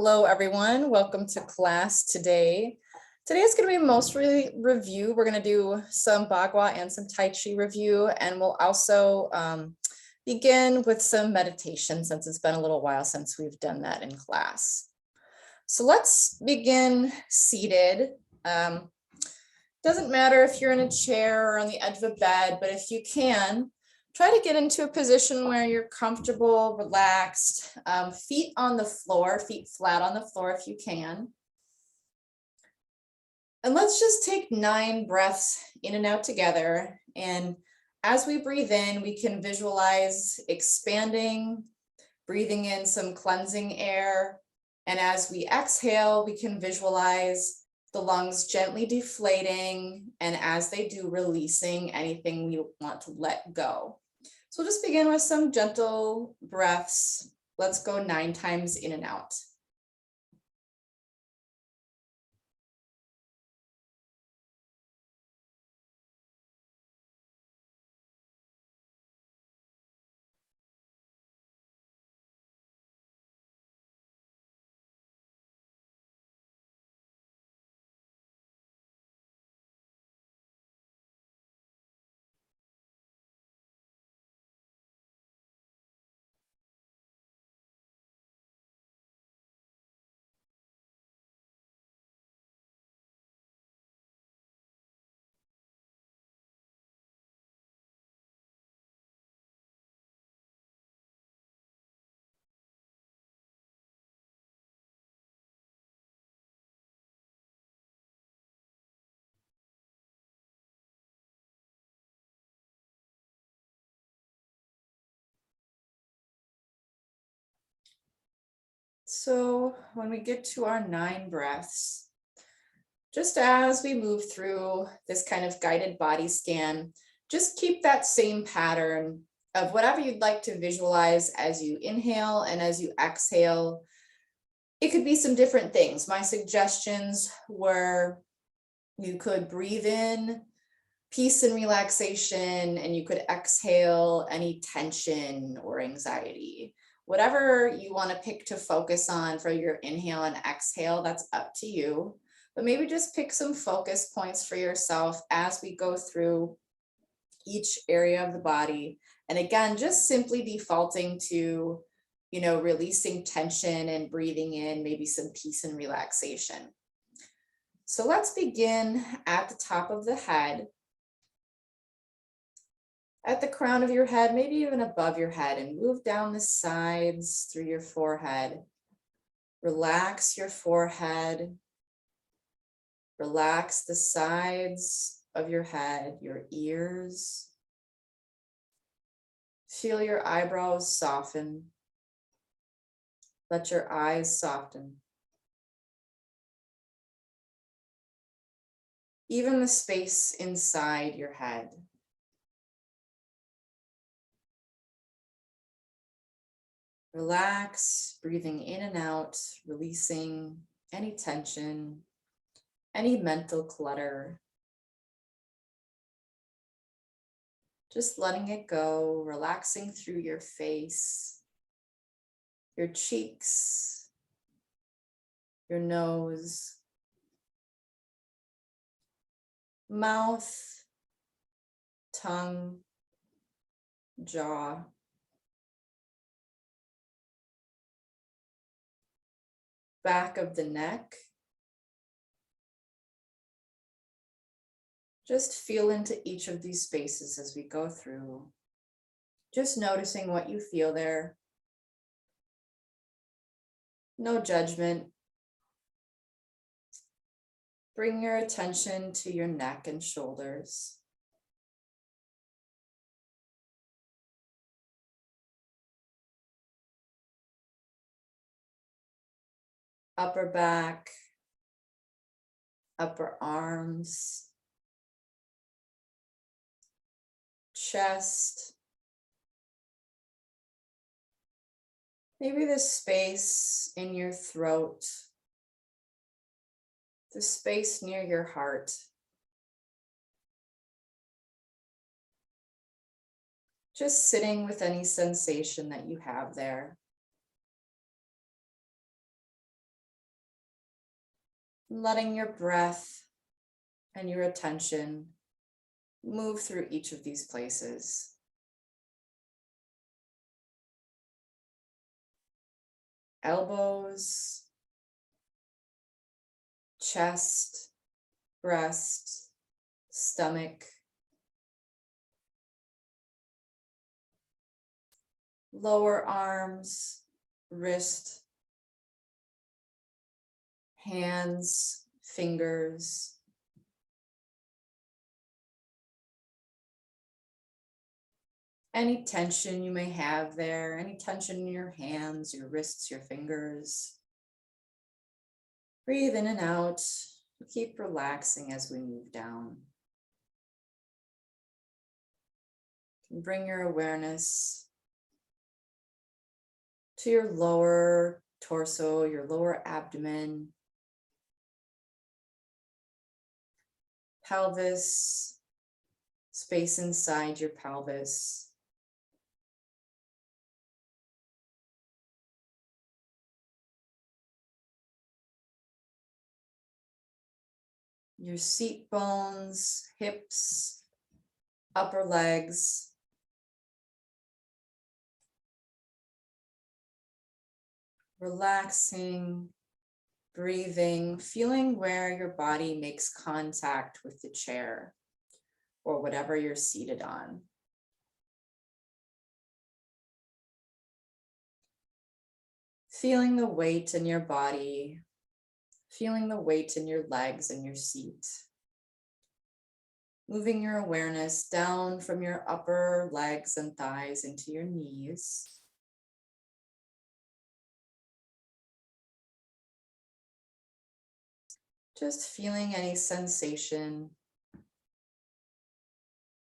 Hello, everyone. Welcome to class today. Today is going to be mostly review. We're going to do some Bagua and some Tai Chi review, and we'll also begin with some meditation since it's been a little while since we've done that in class. So let's begin seated. Doesn't matter if you're in a chair or on the edge of a bed, but if you can, try to get into a position where you're comfortable, relaxed, feet on the floor, feet flat on the floor if you can. And let's just take 9 breaths in and out together. And as we breathe in, we can visualize expanding, breathing in some cleansing air. And as we exhale, we can visualize the lungs gently deflating, and as they do, releasing anything we want to let go. So we'll just begin with some gentle breaths. Let's go 9 times in and out. So when we get to our 9 breaths, just as we move through this kind of guided body scan, just keep that same pattern of whatever you'd like to visualize as you inhale and as you exhale. It could be some different things. My suggestions were you could breathe in peace and relaxation, and you could exhale any tension or anxiety. Whatever you want to pick to focus on for your inhale and exhale, that's up to you. But maybe just pick some focus points for yourself as we go through each area of the body. And again, just simply defaulting to, releasing tension and breathing in maybe some peace and relaxation. So let's begin at the top of the head. At the crown of your head, maybe even above your head, and move down the sides through your forehead. Relax your forehead. Relax the sides of your head, your ears. Feel your eyebrows soften. Let your eyes soften. Even the space inside your head. Relax, breathing in and out, releasing any tension, any mental clutter. Just letting it go, relaxing through your face, your cheeks, your nose, mouth, tongue, jaw. Back of the neck. Just feel into each of these spaces as we go through. Just noticing what you feel there. No judgment. Bring your attention to your neck and shoulders. Upper back, upper arms, chest. Maybe the space in your throat, the space near your heart. Just sitting with any sensation that you have there. letting your breath and your attention move through each of these places. Elbows, chest, breast, stomach, lower arms, wrist, hands, fingers, any tension you may have there, any tension in your hands, your wrists, your fingers. Breathe in and out. Keep relaxing as we move down. Bring your awareness to your lower torso, your lower abdomen, pelvis, space inside your pelvis. Your seat bones, hips, upper legs. Relaxing, breathing, feeling where your body makes contact with the chair or whatever you're seated on. Feeling the weight in your body, feeling the weight in your legs and your seat. Moving your awareness down from your upper legs and thighs into your knees. Just feeling any sensation.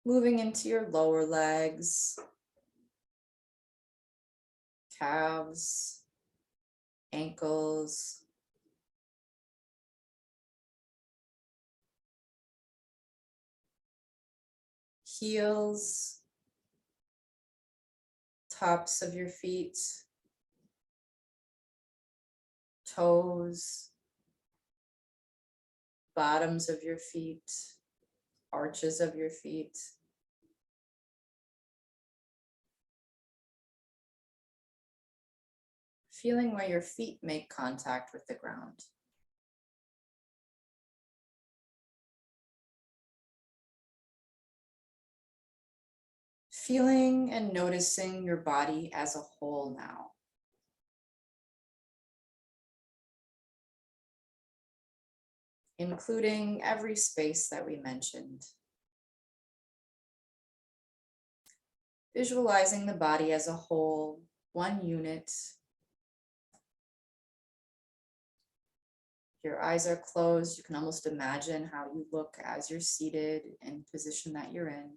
Moving into your lower legs, calves, ankles, heels, tops of your feet, toes, bottoms of your feet, arches of your feet. Feeling where your feet make contact with the ground. Feeling and noticing your body as a whole now. Including every space that we mentioned. Visualizing the body as a whole, one unit. Your eyes are closed. You can almost imagine how you look as you're seated in the position that you're in.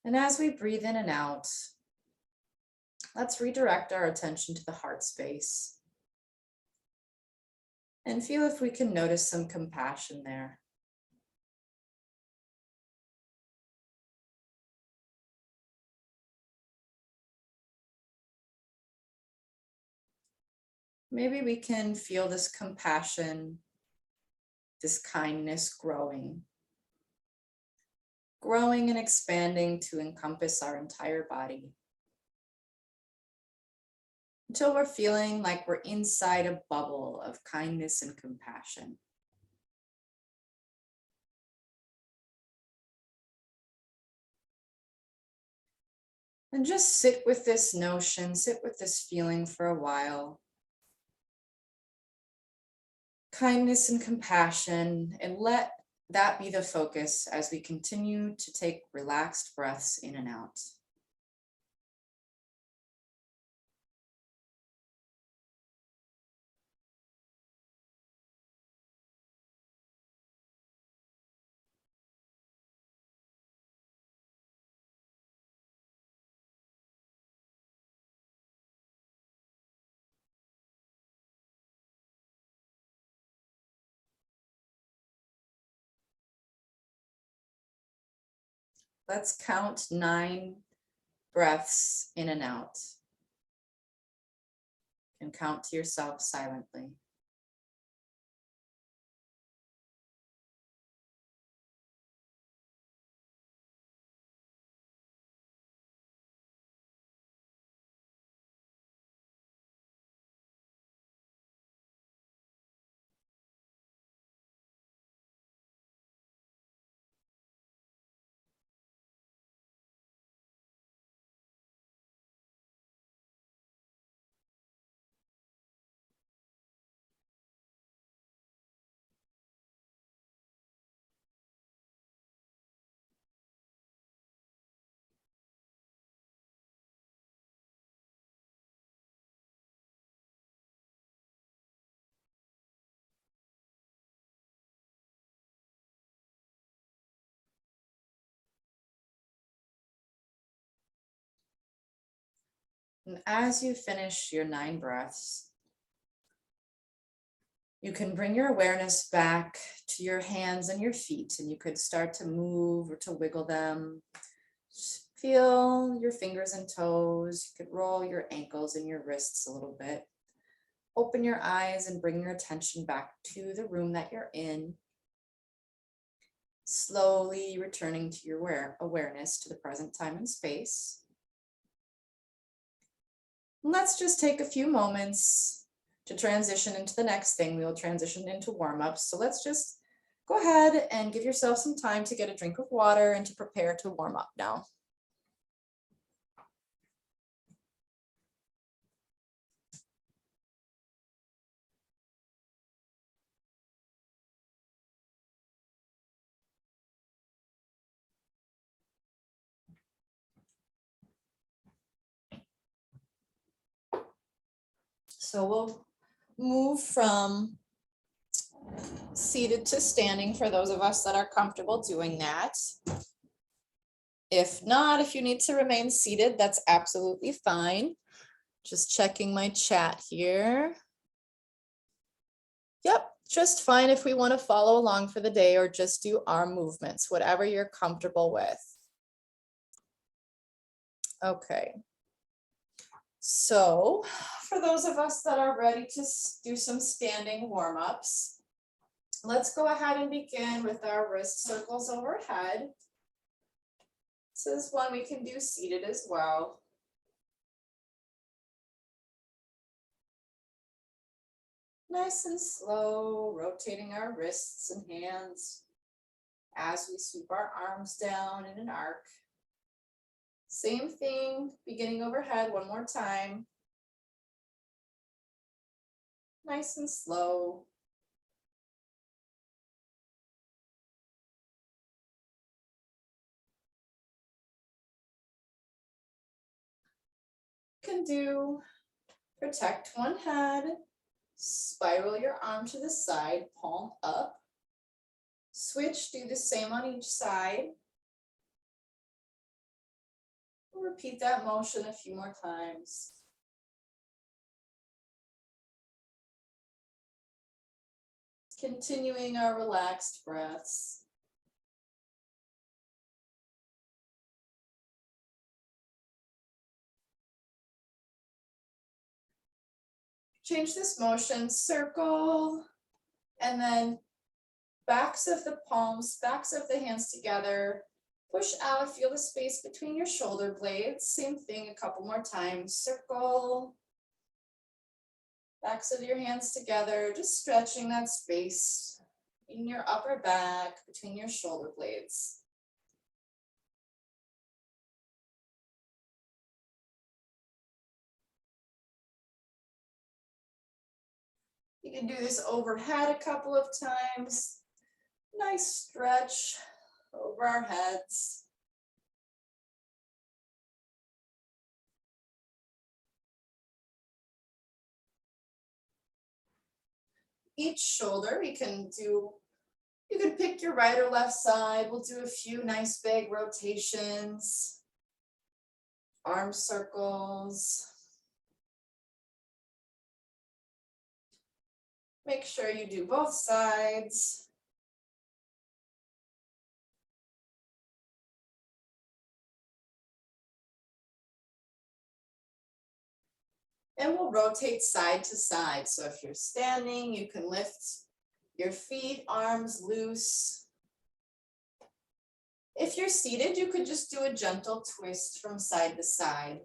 And as we breathe in and out, let's redirect our attention to the heart space. And feel if we can notice some compassion there. Maybe we can feel this compassion, this kindness growing and expanding to encompass our entire body. Until we're feeling like we're inside a bubble of kindness and compassion. And just sit with this notion, sit with this feeling for a while. Kindness and compassion, and let that be the focus as we continue to take relaxed breaths in and out. Let's count 9 breaths in and out. and count to yourself silently. And as you finish your 9 breaths, you can bring your awareness back to your hands and your feet, and you could start to move or to wiggle them. Just feel your fingers and toes. You could roll your ankles and your wrists a little bit. Open your eyes and bring your attention back to the room that you're in. Slowly returning to your awareness to the present time and space. Let's just take a few moments to transition into the next thing. We will transition into warm-ups. So let's just go ahead and give yourself some time to get a drink of water and to prepare to warm up now. So we'll move from seated to standing for those of us that are comfortable doing that. If not, if you need to remain seated, that's absolutely fine. Just checking my chat here. Yep, just fine if we want to follow along for the day or just do arm movements, whatever you're comfortable with. Okay. So for those of us that are ready to do some standing warm-ups, let's go ahead and begin with our wrist circles overhead. This is one we can do seated as well. Nice and slow, rotating our wrists and hands as we sweep our arms down in an arc. Same thing, beginning overhead one more time. Nice and slow. You can do protect one head, spiral your arm to the side, palm up. Switch, do the same on each side. We'll repeat that motion a few more times. Continuing our relaxed breaths. Change this motion, circle, and then backs of the palms, backs of the hands together. Push out, feel the space between your shoulder blades. Same thing a couple more times. Circle. Backs of your hands together, just stretching that space in your upper back between your shoulder blades. You can do this overhead a couple of times. Nice stretch over our heads. Each shoulder, you can pick your right or left side. We'll do a few nice big rotations, arm circles. Make sure you do both sides. And we'll rotate side to side. So if you're standing, you can lift your feet, arms loose. If you're seated, you could just do a gentle twist from side to side.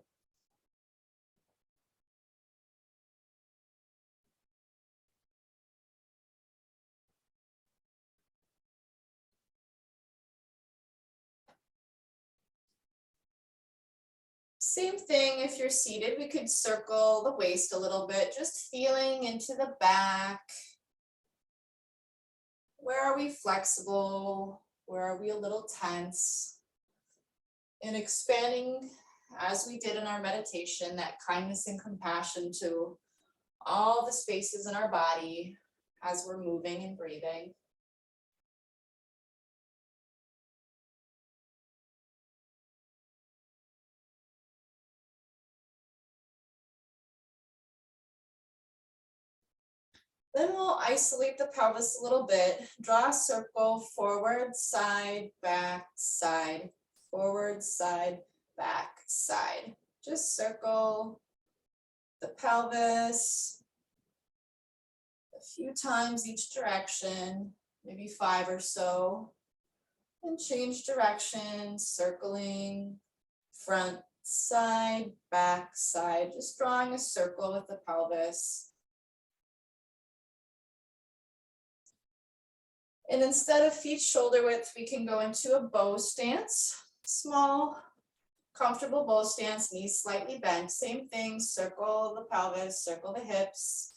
Same thing, if you're seated, we could circle the waist a little bit, just feeling into the back. Where are we flexible? Where are we a little tense? And expanding, as we did in our meditation, that kindness and compassion to all the spaces in our body as we're moving and breathing. Then we'll isolate the pelvis a little bit. Draw a circle, forward, side, back, side, forward, side, back, side. Just circle the pelvis a few times each direction, maybe 5 or so. And change direction, circling front, side, back, side. Just drawing a circle with the pelvis. And instead of feet shoulder width, we can go into a bow stance. Small, comfortable bow stance, knees slightly bent. Same thing, circle the pelvis, circle the hips.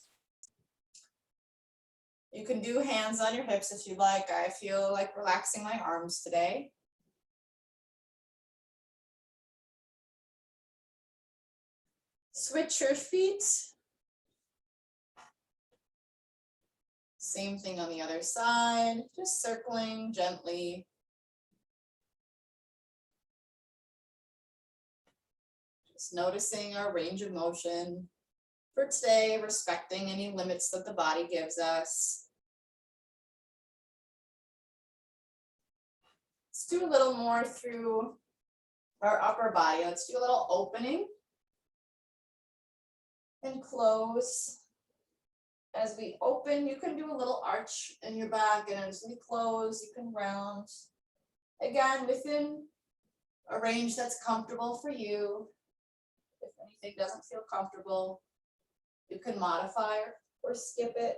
You can do hands on your hips if you like. I feel like relaxing my arms today. Switch your feet. Same thing on the other side, just circling gently. Just noticing our range of motion for today, respecting any limits that the body gives us. Let's do a little more through our upper body. Let's do a little opening and close. As we open, you can do a little arch in your back, and as we close, you can round. Again, within a range that's comfortable for you. If anything doesn't feel comfortable, you can modify or skip it.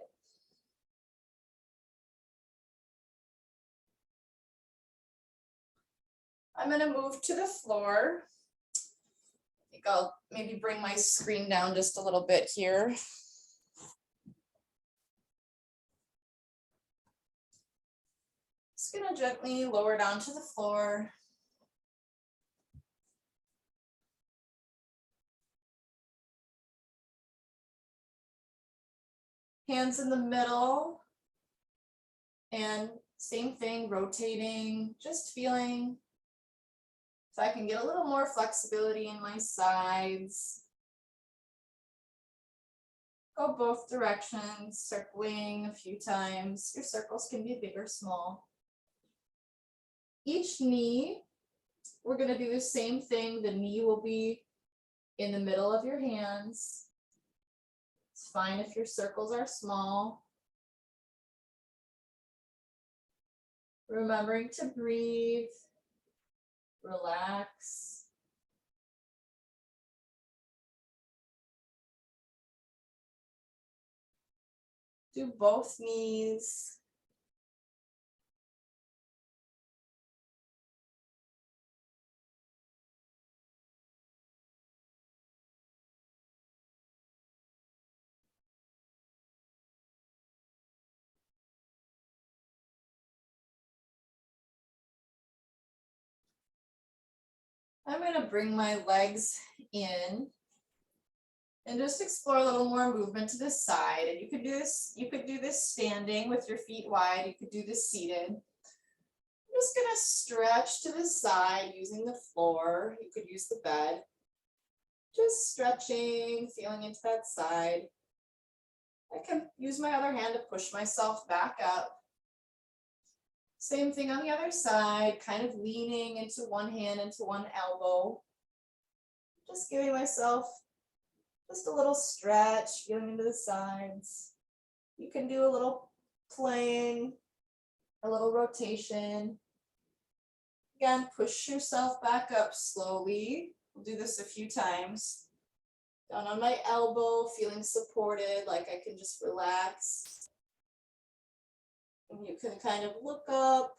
I'm going to move to the floor. I think I'll maybe bring my screen down just a little bit here. Just going to gently lower down to the floor. Hands in the middle. And same thing, rotating, just feeling if I can get a little more flexibility in my sides. Go both directions, circling a few times. Your circles can be big or small. Each knee, we're going to do the same thing. The knee will be in the middle of your hands. It's fine if your circles are small. Remembering to breathe, relax. Do both knees. I'm going to bring my legs in and just explore a little more movement to the side. And you could do this standing with your feet wide. You could do this seated. I'm just going to stretch to the side using the floor. You could use the bed. Just stretching, feeling into that side. I can use my other hand to push myself back up. Same thing on the other side, kind of leaning into one hand, into one elbow. Just giving myself Just a little stretch, feeling into the sides. You can do a little playing, a little rotation. Again, push yourself back up slowly. We'll do this a few times. Down on my elbow, feeling supported, like I can just relax. And you can kind of look up,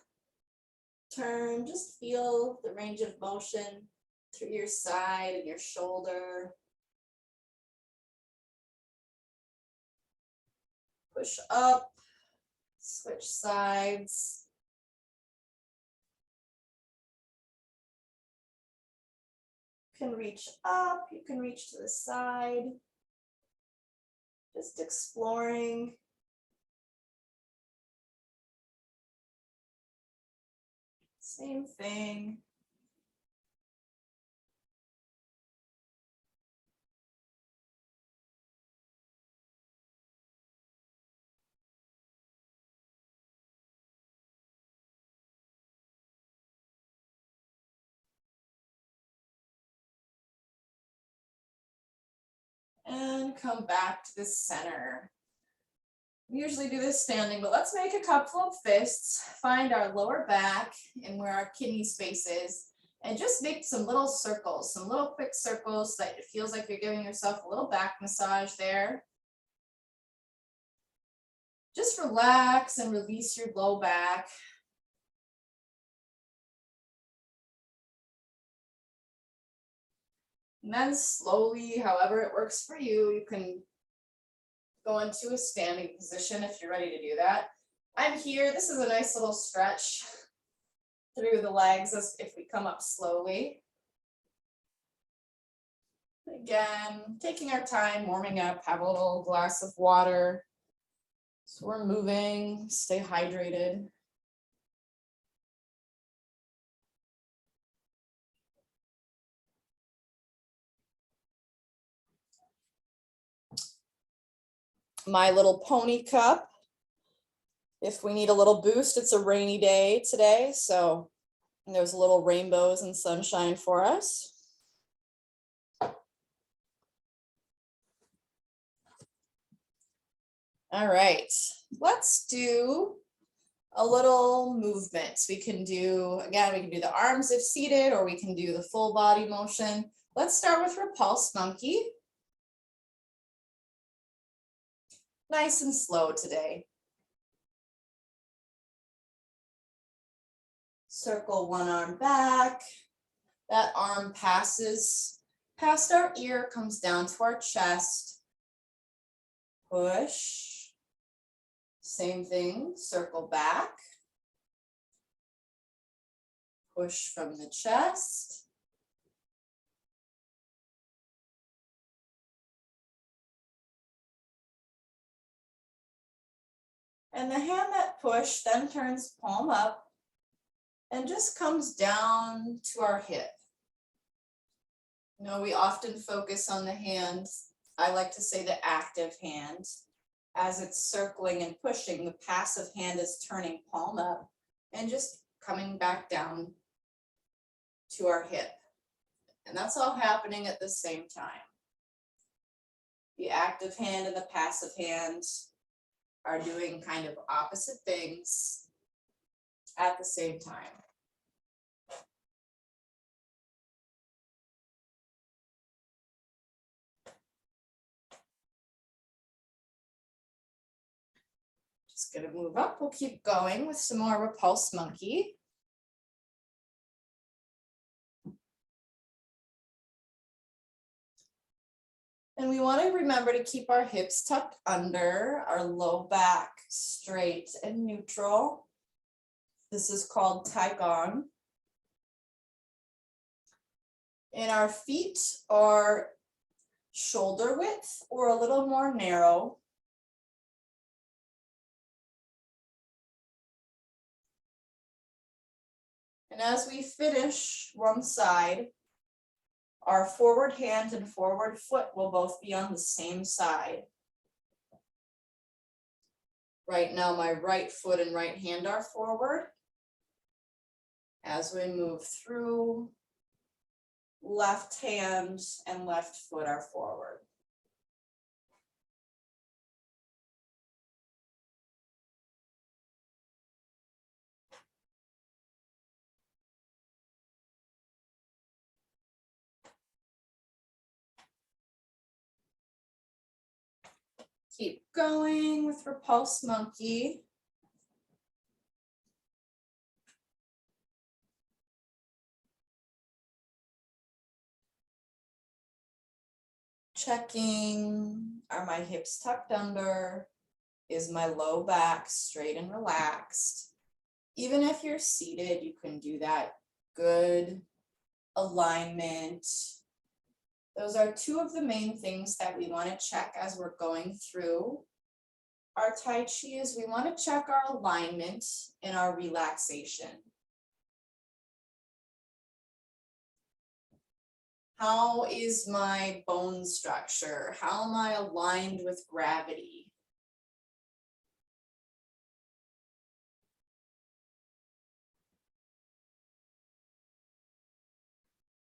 turn, just feel the range of motion through your side and your shoulder. Push up, switch sides. You can reach up, you can reach to the side. Just exploring. Same thing. And come back to the center. We usually do this standing, but let's make a couple of fists, find our lower back and where our kidney space is, and just make some little circles, some little quick circles so that it feels like you're giving yourself a little back massage there. Just relax and release your low back. And then slowly, however it works for you, you can go into a standing position if you're ready to do that. I'm here. This is a nice little stretch through the legs as if we come up slowly. Again, taking our time, warming up, have a little glass of water. So we're moving, stay hydrated. My Little Pony cup. If we need a little boost, it's a rainy day today, so there's little rainbows and sunshine for us. All right, let's do a little movement. We can do, again, we can do the arms if seated, or we can do the full body motion. Let's start with Repulse Monkey. Nice and slow today. Circle one arm back. That arm passes past our ear, comes down to our chest. Push. Same thing, circle back. Push from the chest. And the hand that pushed then turns palm up and just comes down to our hip. You know, we often focus on the hand. I like to say the active hand. As it's circling and pushing, the passive hand is turning palm up and just coming back down to our hip. And that's all happening at the same time. The active hand and the passive hand are doing kind of opposite things at the same time. Just gonna move up. We'll keep going with some more Repulse Monkey. And we want to remember to keep our hips tucked under, our low back straight and neutral. This is called Teacup. And our feet are shoulder width or a little more narrow. And as we finish one side, our forward hand and forward foot will both be on the same side. Right now, my right foot and right hand are forward. As we move through, left hand and left foot are forward. Keep going with Repulse Monkey. Checking, are my hips tucked under? Is my low back straight and relaxed? Even if you're seated, you can do that. Good alignment. Those are two of the main things that we want to check as we're going through our Tai Chi, is we want to check our alignment and our relaxation. How is my bone structure? How am I aligned with gravity?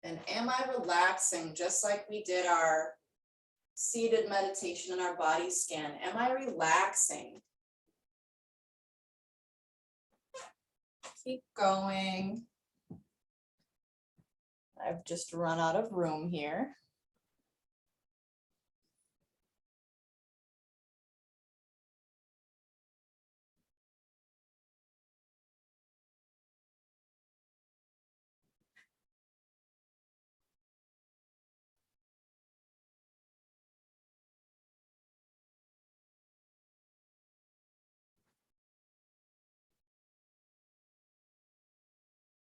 And am I relaxing just like we did our seated meditation and our body scan? Am I relaxing? Keep going. I've just run out of room here.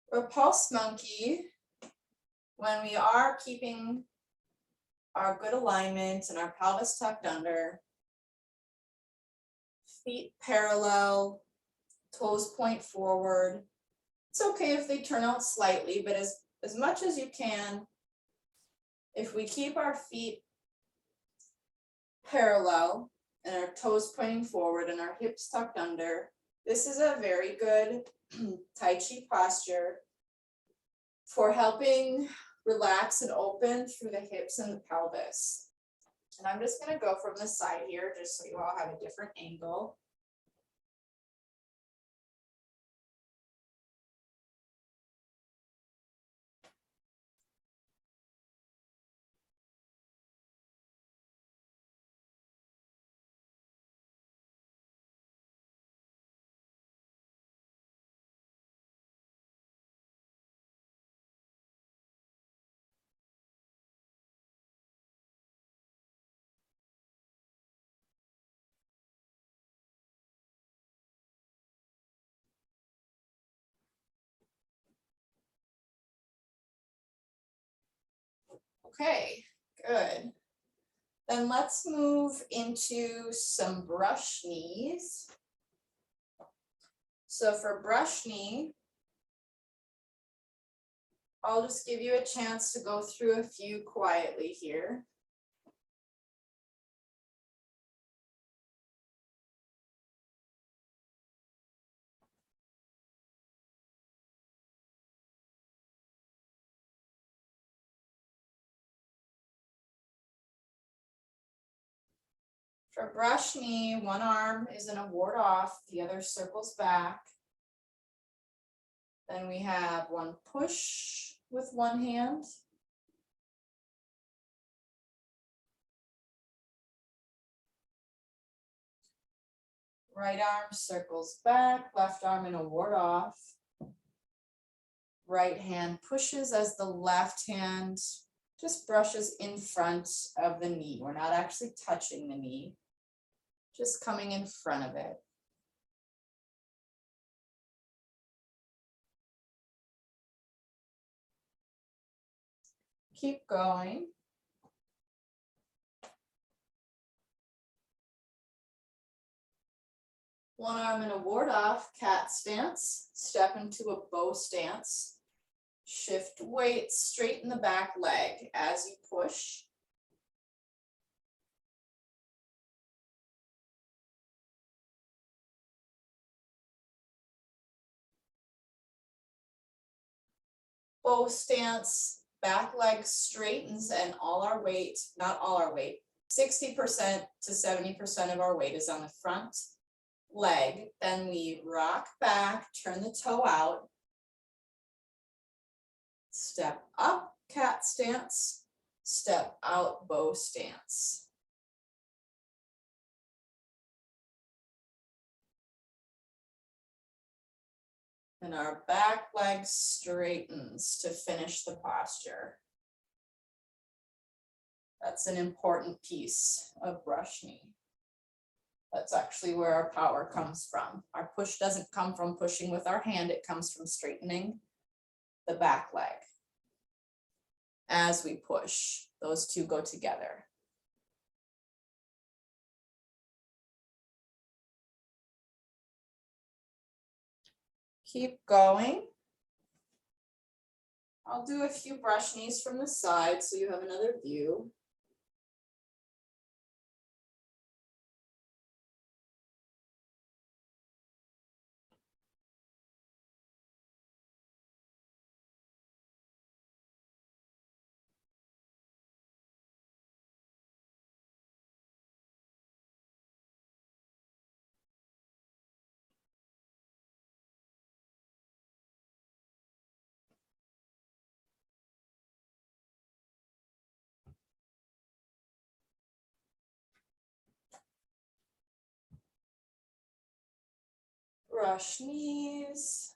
Repulse Monkey, when we are keeping our good alignment and our pelvis tucked under, feet parallel, toes point forward. It's okay if they turn out slightly, but as much as you can, if we keep our feet parallel and our toes pointing forward and our hips tucked under, this is a very good Tai Chi posture for helping relax and open through the hips and the pelvis. And I'm just going to go from the side here just so you all have a different angle. Okay, good. Then let's move into some brush knees. So for brush knee, I'll just give you a chance to go through a few quietly here. For brush knee, one arm is in a ward off, the other circles back. Then we have one push with one hand. Right arm circles back, left arm in a ward off. Right hand pushes as the left hand just brushes in front of the knee. We're not actually touching the knee, just coming in front of it. Keep going. One arm in a ward off, cat stance, step into a bow stance. Shift weight, straighten the back leg as you push. Bow stance, back leg straightens and all our weight, not all our weight, 60% to 70% of our weight is on the front leg. Then we rock back, turn the toe out. Step up, cat stance, step out, bow stance. And our back leg straightens to finish the posture. That's an important piece of brush knee. That's actually where our power comes from. Our push doesn't come from pushing with our hand, it comes from straightening the back leg. As we push, those two go together. Keep going. I'll do a few brush knees from the side so you have another view. Brush knees,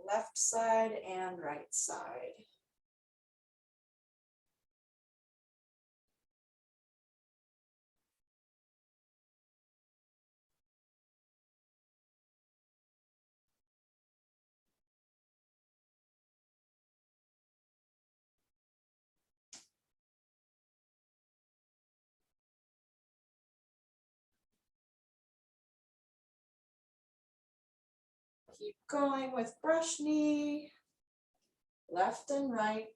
left side and right side. Keep going with brush knee, left and right.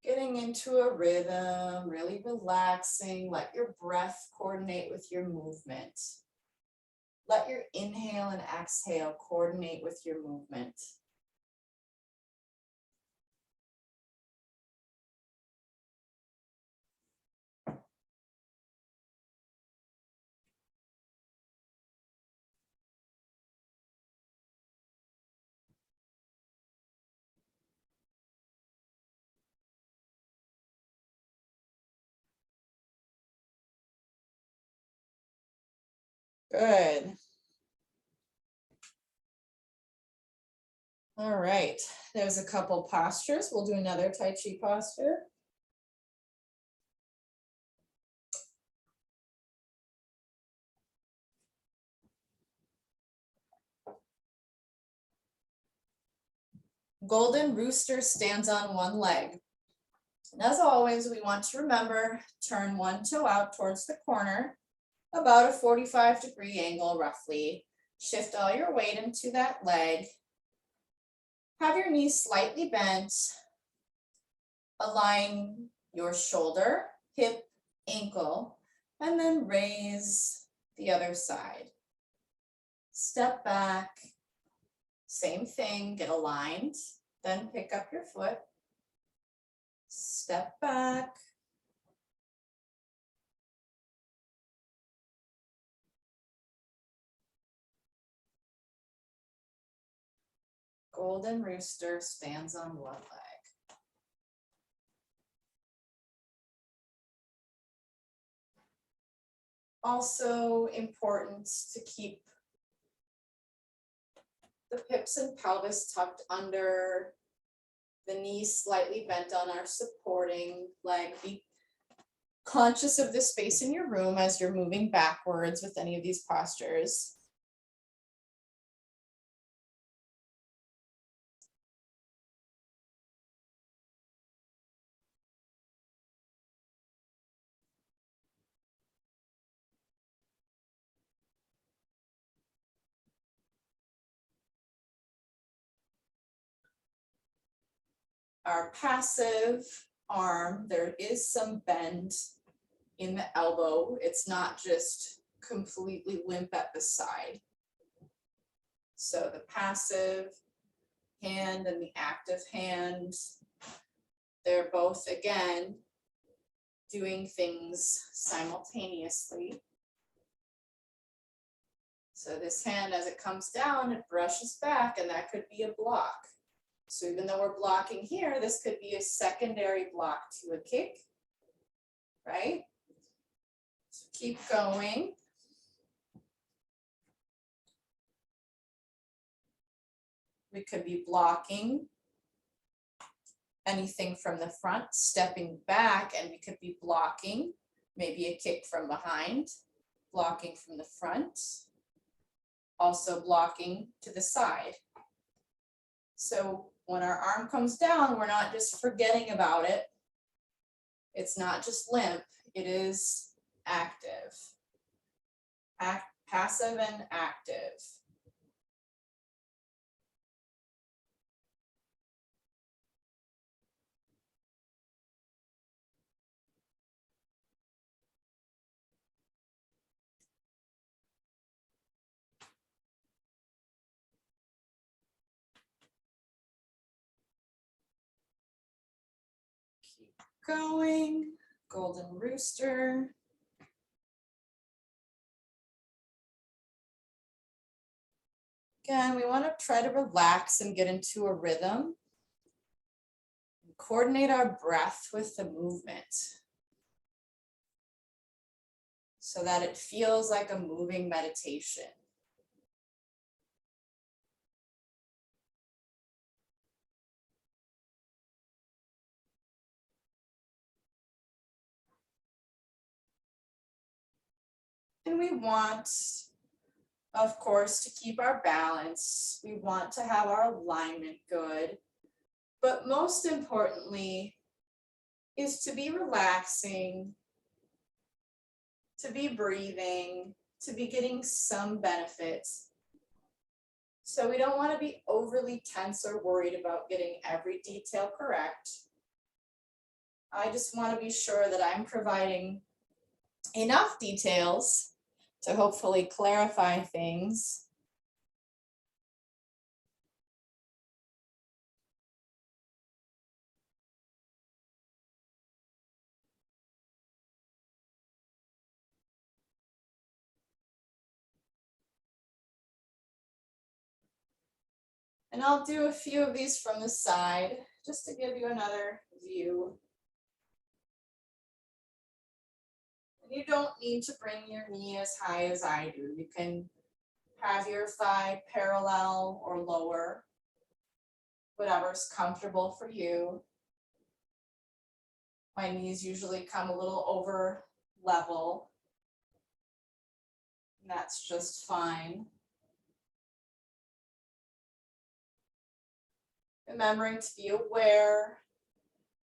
Getting into a rhythm, really relaxing, let your breath coordinate with your movement. Let your inhale and exhale coordinate with your movement. Good. All right, there's a couple postures. We'll do another Tai Chi posture. Golden Rooster stands on one leg. And as always, we want to remember, turn one toe out towards the corner, about a 45-degree angle roughly. Shift all your weight into that leg. Have your knees slightly bent. Align your shoulder, hip, ankle, and then raise the other side. Step back. Same thing, get aligned, then pick up your foot. Step back. Golden Rooster stands on one leg. Also important to keep the hips and pelvis tucked under, the knees slightly bent on our supporting leg. Be conscious of the space in your room as you're moving backwards with any of these postures. Our passive arm, there is some bend in the elbow. It's not just completely limp at the side. So the passive hand and the active hand They're both, again, doing things simultaneously. So this hand, as it comes down, it brushes back, and that could be a block. So even though we're blocking here, this could be a secondary block to a kick, right? So keep going. We could be blocking anything from the front, stepping back, and we could be blocking maybe a kick from behind, blocking from the front, also blocking to the side. So when our arm comes down, we're not just forgetting about it. It's not just limp, it is active. Passive and active. Keep going. Golden Rooster. Again, we want to try to relax and get into a rhythm. Coordinate our breath with the movement so that it feels like a moving meditation. And we want, of course, to keep our balance. We want to have our alignment good. But most importantly, is to be relaxing, to be breathing, to be getting some benefits. So we don't want to be overly tense or worried about getting every detail correct. I just want to be sure that I'm providing enough details to hopefully clarify things. And I'll do a few of these from the side just to give you another view. And you don't need to bring your knee as high as I do. You can have your thigh parallel or lower, whatever's comfortable for you. My knees usually come a little over level, and that's just fine. Remembering to be aware,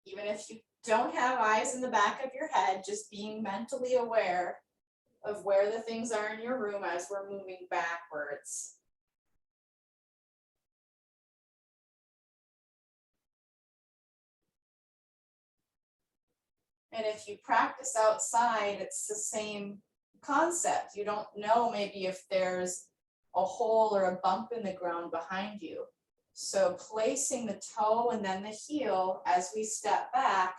even if you don't have eyes in the back of your head, just being mentally aware of where the things are in your room as we're moving backwards. And if you practice outside, it's the same concept. You don't know maybe if there's a hole or a bump in the ground behind you. So placing the toe and then the heel as we step back,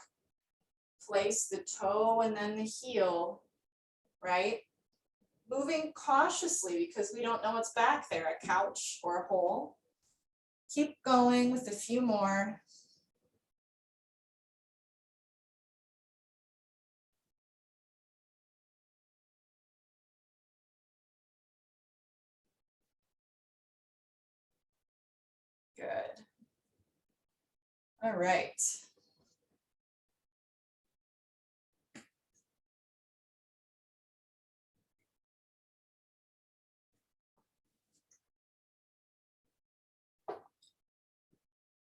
place the toe and then the heel, right? Moving cautiously because we don't know what's back there, a couch or a hole. Keep going with a few more. Good. All right.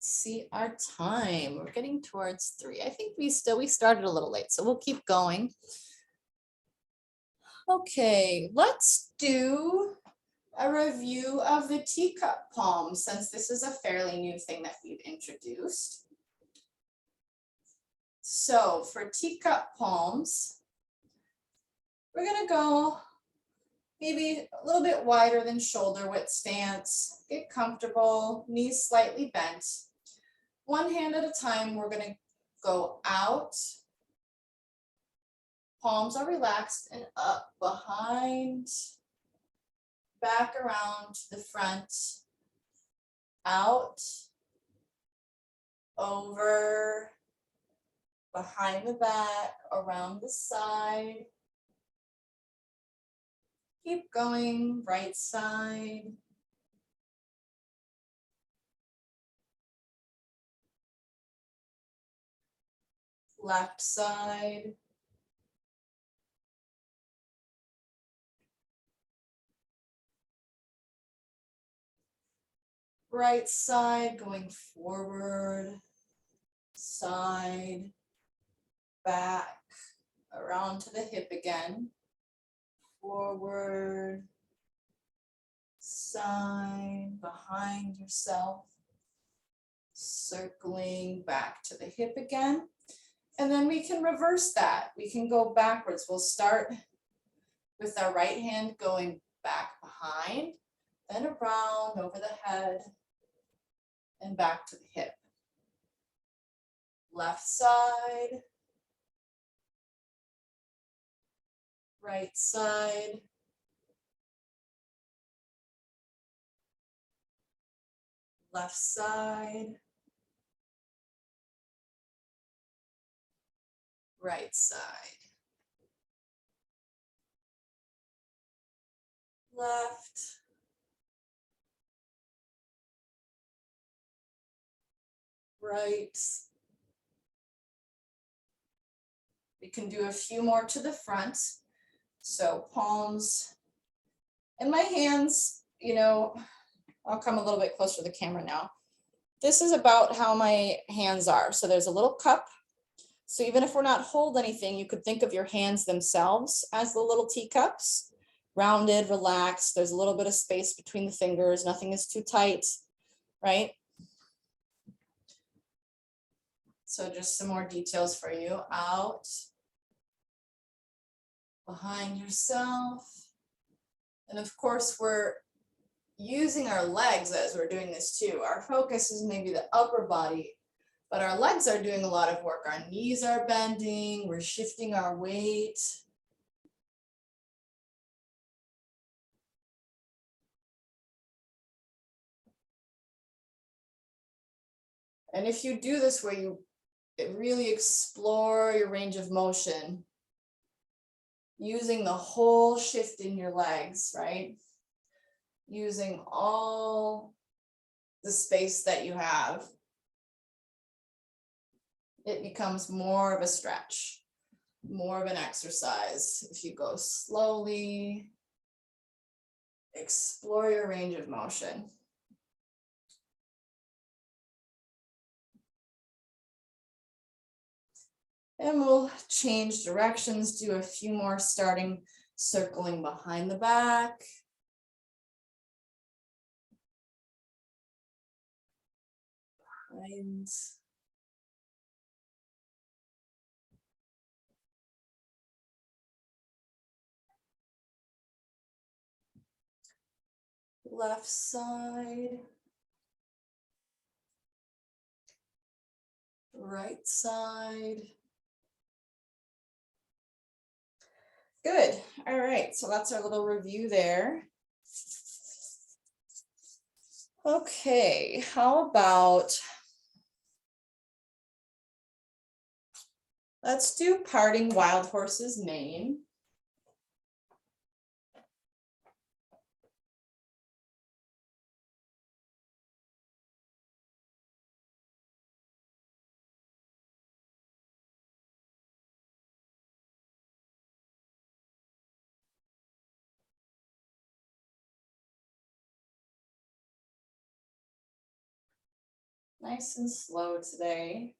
See our time. We're getting towards 3. I think we started a little late, so we'll keep going. Okay, let's do a review of the Teacup Palms, since this is a fairly new thing that we've introduced. So for Teacup Palms, we're gonna go maybe a little bit wider than shoulder width stance. Get comfortable, knees slightly bent. One hand at a time, we're gonna go out. Palms are relaxed and up, behind, back around to the front, out, over, behind the back, around the side. Keep going, right side. Left side. Right side, going forward, side, back, around to the hip again. Forward, side, behind yourself, circling back to the hip again. And then we can reverse that. We can go backwards. We'll start with our right hand going back behind, then around over the head and back to the hip. Left side, right side, left side, right side, left, right. We can do a few more to the front. So palms and my hands, you know, I'll come a little bit closer to the camera now. This is about how my hands are. So there's a little cup. So even if we're not holding anything, you could think of your hands themselves as the little teacups, rounded, relaxed. There's a little bit of space between the fingers. Nothing is too tight, right? So just some more details for you. Out, behind yourself. And of course, we're using our legs as we're doing this too. Our focus is maybe the upper body, but our legs are doing a lot of work. Our knees are bending, we're shifting our weight. And if you do this where you really explore your range of motion, using the whole shift in your legs, right? Using all the space that you have, it becomes more of a stretch, more of an exercise. If you go slowly, explore your range of motion. And we'll change directions, do a few more, starting circling behind the back. Behind. Left side. Right side. Good. All right. So that's our little review there. Okay. How about let's do parting wild horse's mane. Nice and slow today.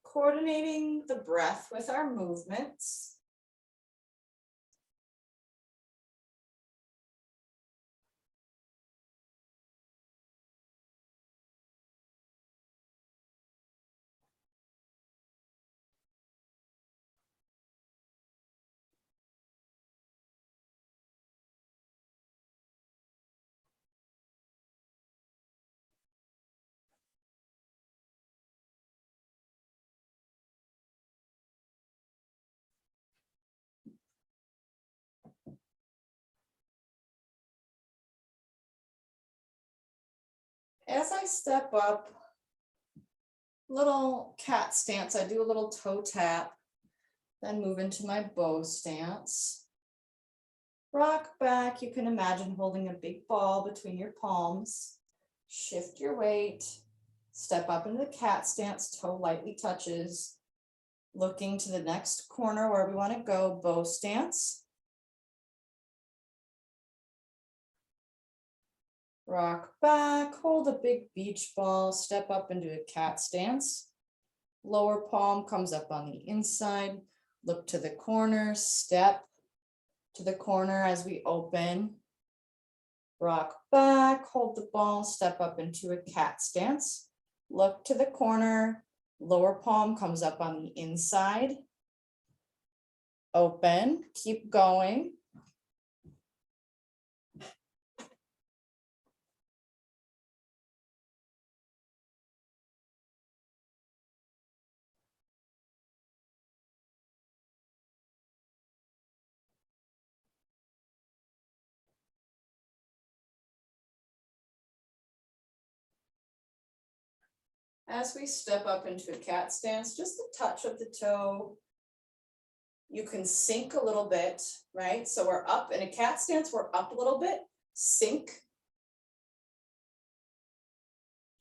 Coordinating the breath with our movements. As I step up, little cat stance, I do a little toe tap, then move into my bow stance. Rock back, you can imagine holding a big ball between your palms. Shift your weight, step up into the cat stance, toe lightly touches. Looking to the next corner where we want to go, bow stance. Rock back, hold a big beach ball, step up into a cat stance. Lower palm comes up on the inside. Look to the corner, step to the corner as we open. Rock back, hold the ball, step up into a cat stance. Look to the corner, lower palm comes up on the inside. Open, keep going. As we step up into a cat stance, just a touch of the toe. You can sink a little bit, right? So we're up in a cat stance, we're up a little bit, sink,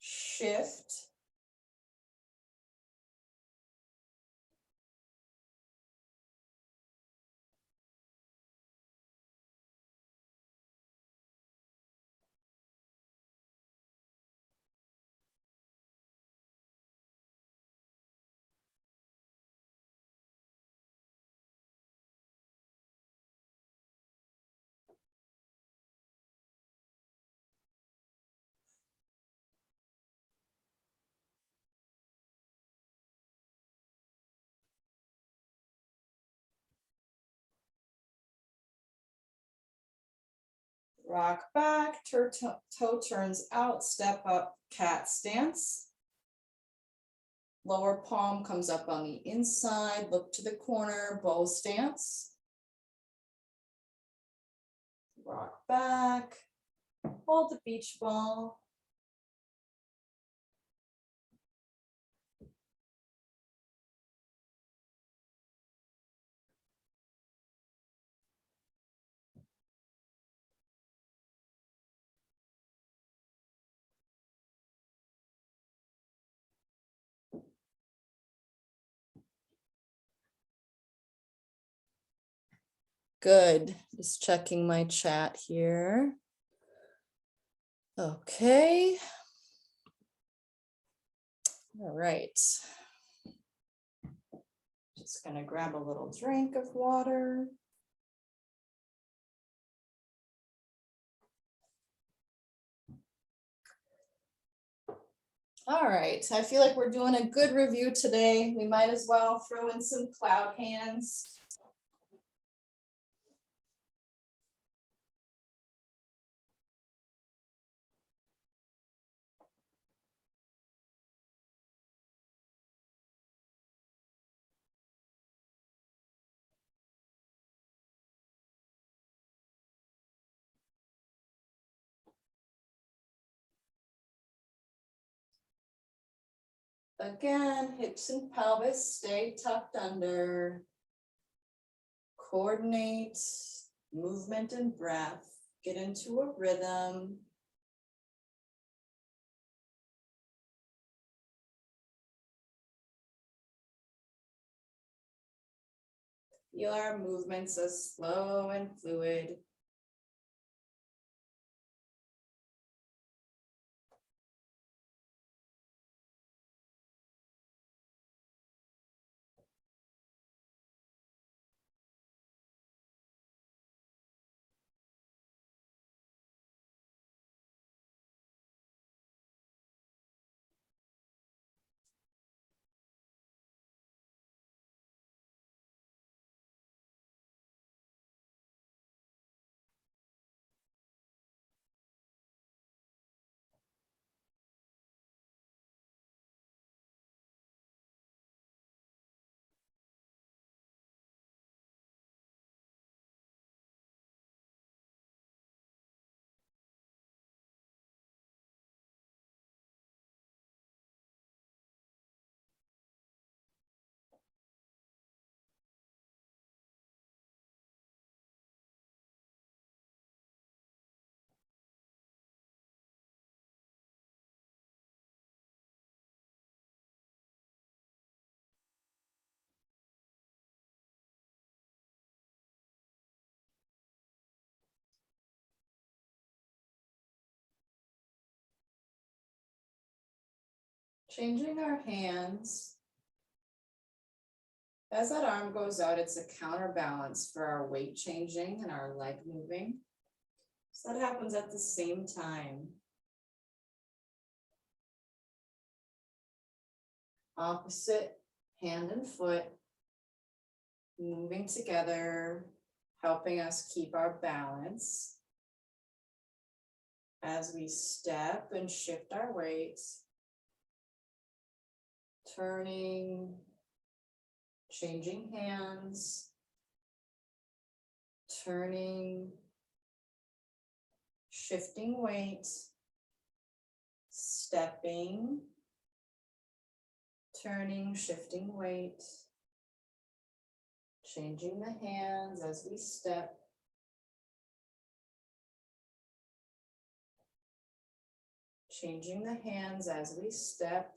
shift, rock back, toe turns out, step up, cat stance. Lower palm comes up on the inside, look to the corner, bow stance. Rock back, hold the beach ball. Good, just checking my chat here. Okay. All right. Just gonna grab a little drink of water. All right, I feel like we're doing a good review today. We might as well throw in some cloud hands. Again, hips and pelvis stay tucked under. Coordinate movement and breath. Get into a rhythm. Feel our movements as slow and fluid. Changing our hands. As that arm goes out, it's a counterbalance for our weight changing and our leg moving. So that happens at the same time. Opposite hand and foot moving together, helping us keep our balance as we step and shift our weight, turning, changing hands, turning, shifting weight, stepping, turning, shifting weight, changing the hands as we step, changing the hands as we step,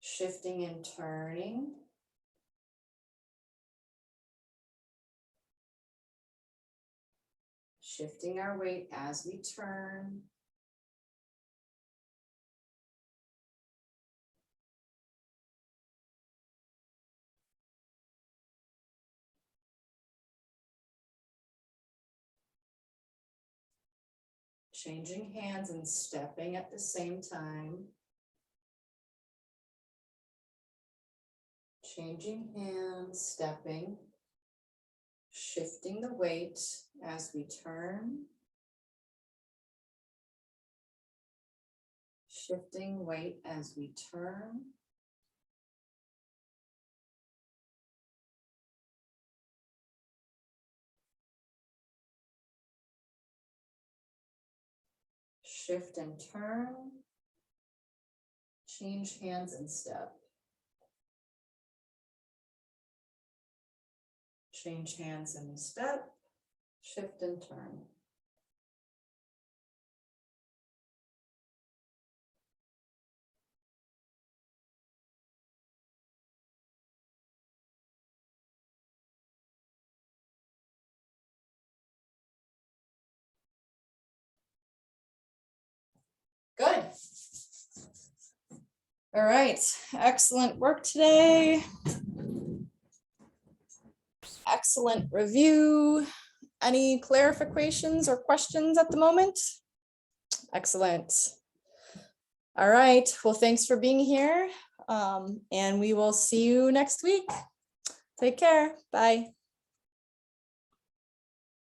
shifting and turning, shifting our weight as we turn, changing hands and stepping at the same time, changing hands, stepping, shifting the weight as we turn, shifting weight as we turn, shift and turn, change hands and step, change hands and step, shift and turn. Good. All right, excellent work today. Excellent review. Any clarifications or questions at the moment? Excellent. All right, well, thanks for being here. And we will see you next week. Take care, bye.